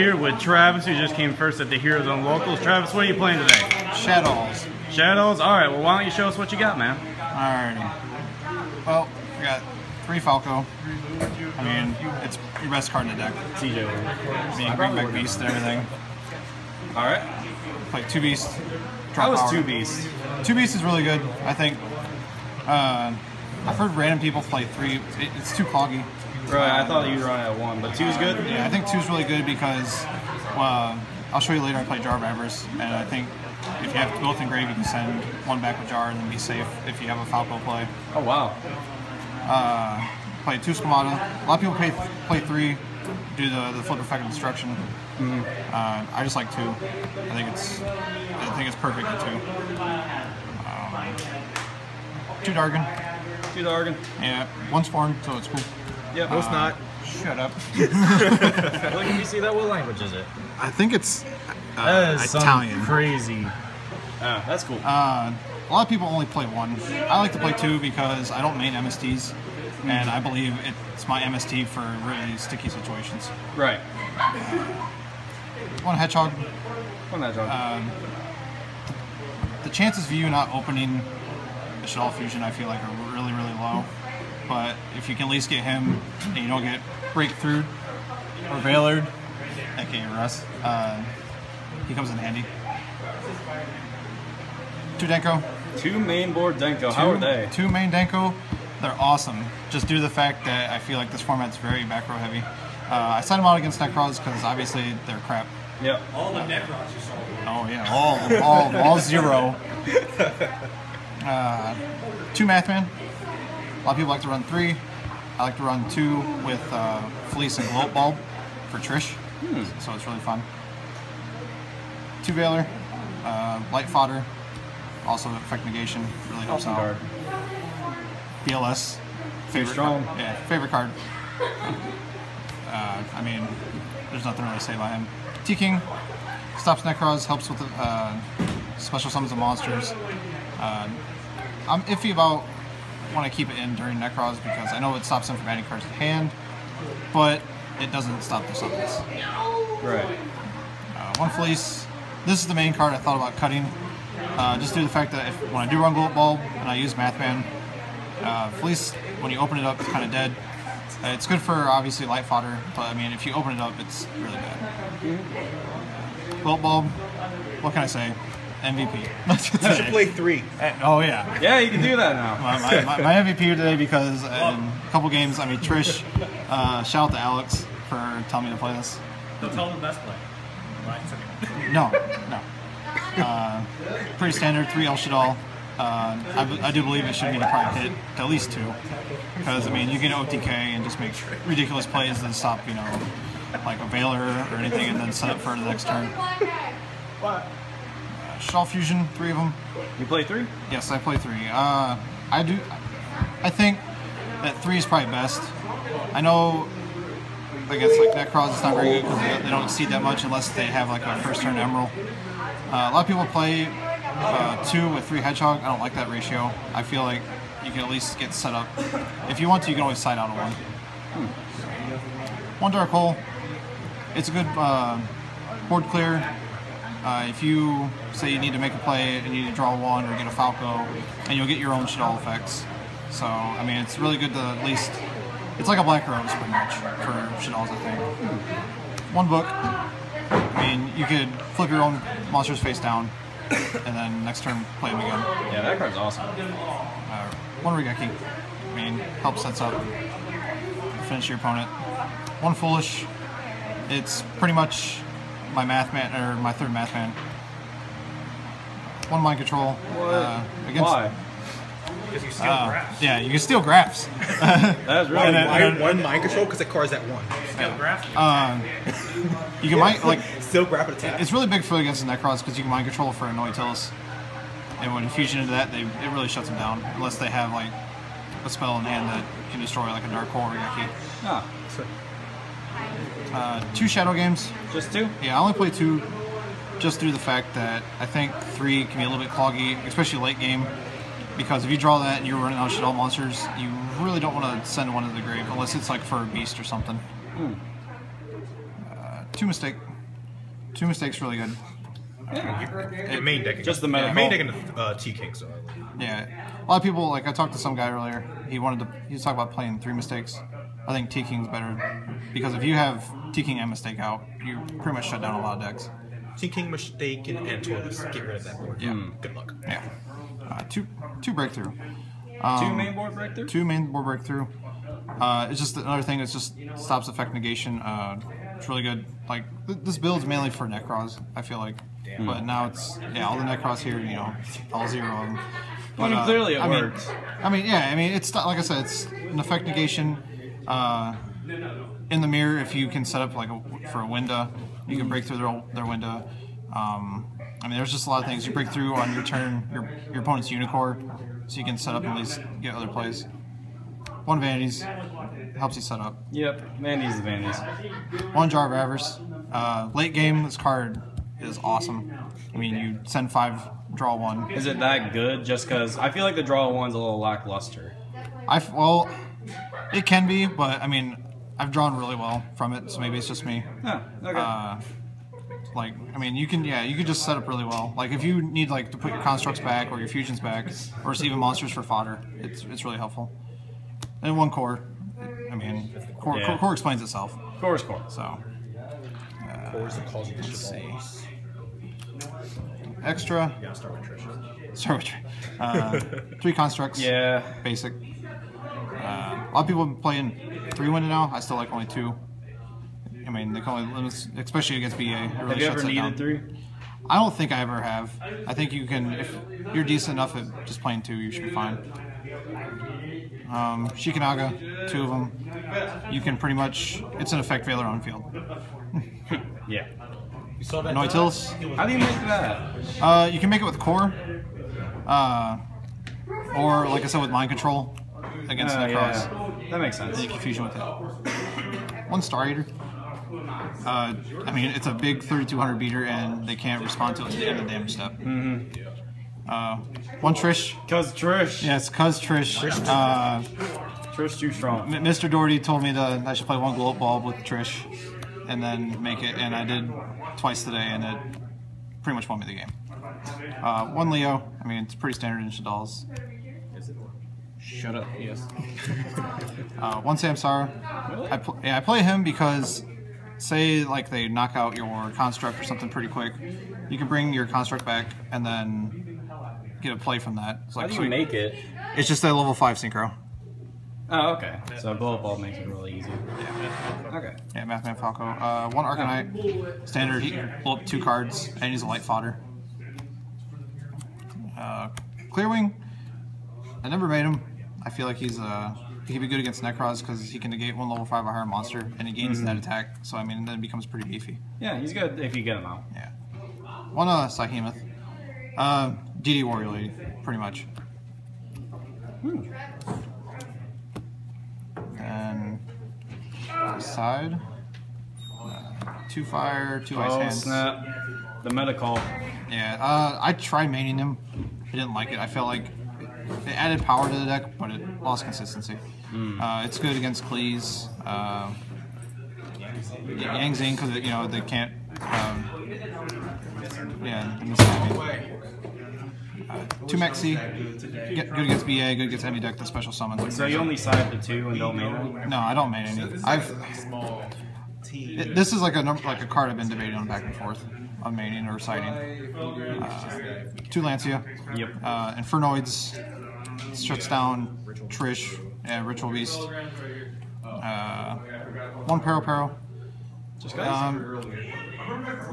here with Travis, who just came first at the Heroes on Locals. Travis, what are you playing today? Shaddolls. Shaddolls? Alright, well why don't you show us what you got, man? Alrighty. Well, we got 3 Falco. I mean, it's your best card in the deck. CJ. I mean, bring back Beast and everything. Alright. Play 2 Beast. How was 2 Beast? 2 Beast is really good, I think. I've heard random people play 3. It's too cloggy. Right, I thought you were on at 1, but 2 is good? Yeah, I think 2 is really good because, I'll show you later, I play Jar of Avarice, and I think if you have both engraved, you can send 1 back with Jar and then be safe if you have a Falco play. Oh, wow. Play 2 Schemata. A lot of people play 3, do the flip effect of destruction. Mm-hmm. I just like 2. I think it's perfect at 2. 2 Dargon. 2 Dargon. Yeah, 1 Spawn, so it's cool. Yeah, no, it's not. Shut up. Look, can you see that? What language is it? I think it's that is Italian. Crazy. That's cool. A lot of people only play 1. I like to play 2 because I don't main MSTs, and I believe it's my MST for really sticky situations. Right. 1 Hedgehog. 1 Hedgehog. The chances of you not opening the Shaddoll Fusion, I feel like, are really, really low. But if you can at least get him, and you don't get Breakthrough or Veilard, aka Russ, he comes in handy. 2 Denko. 2 main board Denko. How are they? 2 main Denko. They're awesome. Just due to the fact that I feel like this format's very Backrow heavy. I sent them out against Necros because obviously they're crap. Yep. All the Necrons you saw. Oh yeah, all 0. 2 Mathman. A lot of people like to run 3. I like to run 2 with Fleece and Gloat Bulb for Trish, so it's really fun. 2 Veiler, Light Fodder, also Effect Negation, really helps out. Card. BLS, favorite card. Yeah, favorite card. I mean, there's nothing really to say about him. T-King, stops Necros, helps with special summons of monsters. I'm iffy about when I keep it in during Necros because I know it stops them from adding cards to hand, but it doesn't stop the summons. Right. 1 Fleece. This is the main card I thought about cutting, just due to the fact that when I do run Gloat Bulb and I use Mathman, Fleece, when you open it up, it's kind of dead. It's good for, obviously, Light Fodder, but I mean, if you open it up, it's really bad. Gloat Bulb, what can I say? MVP. You should play 3. Oh, yeah. Yeah, you can do that now. my MVP today because in a couple games, I mean, Trish, shout out to Alex for telling me to play this. Don't tell them the best play. No. Pretty standard, 3 El Shaddoll. I do believe it should be to probably hit to at least 2. Because, I mean, you can OTK and just make ridiculous plays that stop, you know, like a Veiler or anything and then set up for the next turn. Shaddoll Fusion, 3 of them. You play 3? Yes, I play 3. I think that 3 is probably best. I know, I guess, like Necros, it's not very good because they don't exceed that much unless they have like a first turn Emerald. A lot of people play 2 with 3 Hedgehog. I don't like that ratio. I feel like you can at least get set up. If you want to, you can always side out a 1. 1 Dark Hole. It's a good board clear. If you say you need to make a play and you need to draw 1 or get a Falco, and you'll get your own Shaddoll effects. So, I mean, it's really good to at least... It's like a Black Rose, pretty much, for Shaddolls, I think. 1 book. I mean, you could flip your own monsters face down, and then next turn play them again. Yeah, that card's awesome. 1 Regeki. I mean, helps sets up. Finish your opponent. 1 Foolish. It's pretty much my Mathman, or my 3rd Mathman. 1 Mind Control. What? Why? Because you steal graphs. Yeah, you can steal graphs. That's really One mind control because it cars at 1. Steal graphs. You can mind still grab an attack. It's really big for against the Necros because you can mind control for Annoy Tillis. And when you fusion into that, it really shuts them down unless they have like a spell in hand that can destroy like a Dark Hole or Regeki. Ah. 2 Shadow games. Just 2? Yeah, I only play 2 just due to the fact that I think 3 can be a little bit cloggy, especially late game. Because if you draw that and you're running out of Shaddoll monsters, you really don't want to send 1 to the grave unless it's like for a beast or something. 2 Mistake. 2 mistakes really good. The main deck. Just the medical. main deck and the T-King, so. Yeah, a lot of people, like I talked to some guy earlier, he was talking about playing 3 mistakes. I think T-King's better, because if you have T-King and mistake out, you pretty much shut down a lot of decks. T-King, mistake, and Antonis. Get rid of that board. Yeah. Good luck. Yeah. Two breakthrough. 2 main board breakthrough? 2 main board breakthrough. It's just another thing, it's just stops effect negation. It's really good. Like, this build's mainly for Necros, I feel like. Damn. But now it's, all the Necros here, you know, all 0 of them. But, clearly it works. It's like I said, it's an effect negation. In the mirror, if you can set up like for a window, you can break through their window. There's just a lot of things. You break through on your turn, your opponent's Unicorn, so you can set up and at least get other plays. 1 Vanities helps you set up. Yep, Vanities is Vanities. 1 Jar of Avarice. Late game, this card is awesome. I mean, you send 5, draw 1. Is it that good? Just because I feel like the draw 1's a little lackluster. Well, it can be, but I mean, I've drawn really well from it, so maybe it's just me. Oh, okay. You can just set up really well. Like, if you need like to put your constructs back or your fusions back, or just even monsters for fodder, it's really helpful. And 1 core. Core explains itself. Core is core. So. Cores that cause you Let's to see. Extra. Yeah, start with Trish. Start with 3 constructs. Yeah. Basic. A lot of people are playing 3-winded now. I still like only 2. I mean, they can only limit, especially against BA. It really Have you ever shuts that needed down. 3? I don't think I ever have. I think you can, if you're decent enough at just playing 2, you should be fine. Shikanaga, 2 of them. You can pretty much, it's an effect veiler on field. Yeah. You saw that? Noitilus. How do you make that? You can make it with core. Or, like I said, with mind control against Necros. Yeah. That makes sense. And you can fusion with it. 1 Star Eater. It's a big 3200 beater, and they can't respond to it at the end of the damage step. 1 Trish. Cause Trish. Yes, cuz Trish. Trish too strong. Mr. Doherty told me that I should play 1 glow up bulb with Trish, and then make it, and I did twice today, and it pretty much won me the game. 1 Leo. It's pretty standard in Shaddolls. Shut up. Yes. 1 Samsara. I play him because, say like they knock out your construct or something pretty quick, you can bring your construct back and then get a play from that. It's like, How do you make it? It's just a level 5 synchro. Oh, okay. So blow up ball makes it really easy. Yeah. Okay. Yeah, Mathman Falco. 1 Arcanite. Standard. He can blow up 2 cards, and he's a light fodder. Clearwing. I never made him. I feel like he can be good against Necros because he can negate 1 level 5 or higher monster, and he gains that attack. So then it becomes pretty beefy. Yeah, he's good if you get him out. Yeah. 1 Sahemoth. DD Warrior Lady, pretty much. And side. 2 fire, 2 ice hands. Snap. The medical. Yeah. I tried maining him. I didn't like it. I felt like it added power to the deck, but it lost consistency. It's good against Cleese, Yang Zing, because they can't. Two Mexi, good against BA, good against any deck that special summons. Like So you only side the 2 and don't main them? No, I don't main any. This is like a card I've been debating on back and forth on maining or siding. 2 Lancia. Yep. Infernoids shuts down Trish and Ritual Beast. 1 Pero.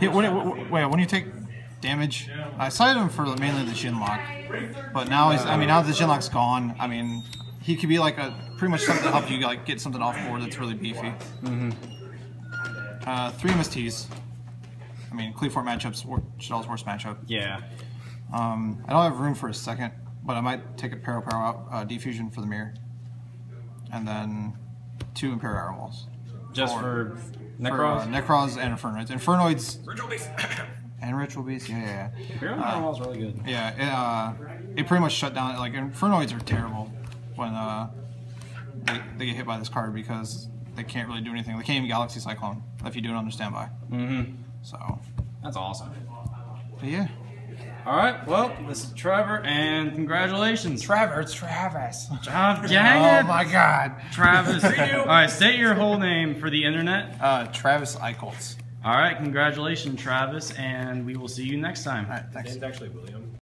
When you take damage, I sided him for mainly the Shinlock, but now now that the Shinlock's gone, he could be like pretty much something to help you like get something off board that's really beefy. 3 MSTs. Cleefort matchups, Shaddolls worst matchup. Yeah. I don't have room for a second, but I might take a Pero out, Defusion for the mirror, and then 2 Imperial Arrow Walls. Just for Necros? Necros and Infernoids. Infernoids Ritual Beast. and Ritual Beast, yeah. Imperial Arrow Wall's really good. Yeah, it pretty much shut down. Like, Infernoids are terrible when they get hit by this card because they can't really do anything. They can't even Galaxy Cyclone if you do it under standby. So, That's awesome. But yeah. All right, well, this is Trevor, and congratulations. Trevor, it's Travis. Dang it. Oh my God. Travis. All right, state your whole name for the internet. Travis Eichholtz. All right, congratulations, Travis, and we will see you next time. All right, thanks. Name's actually William.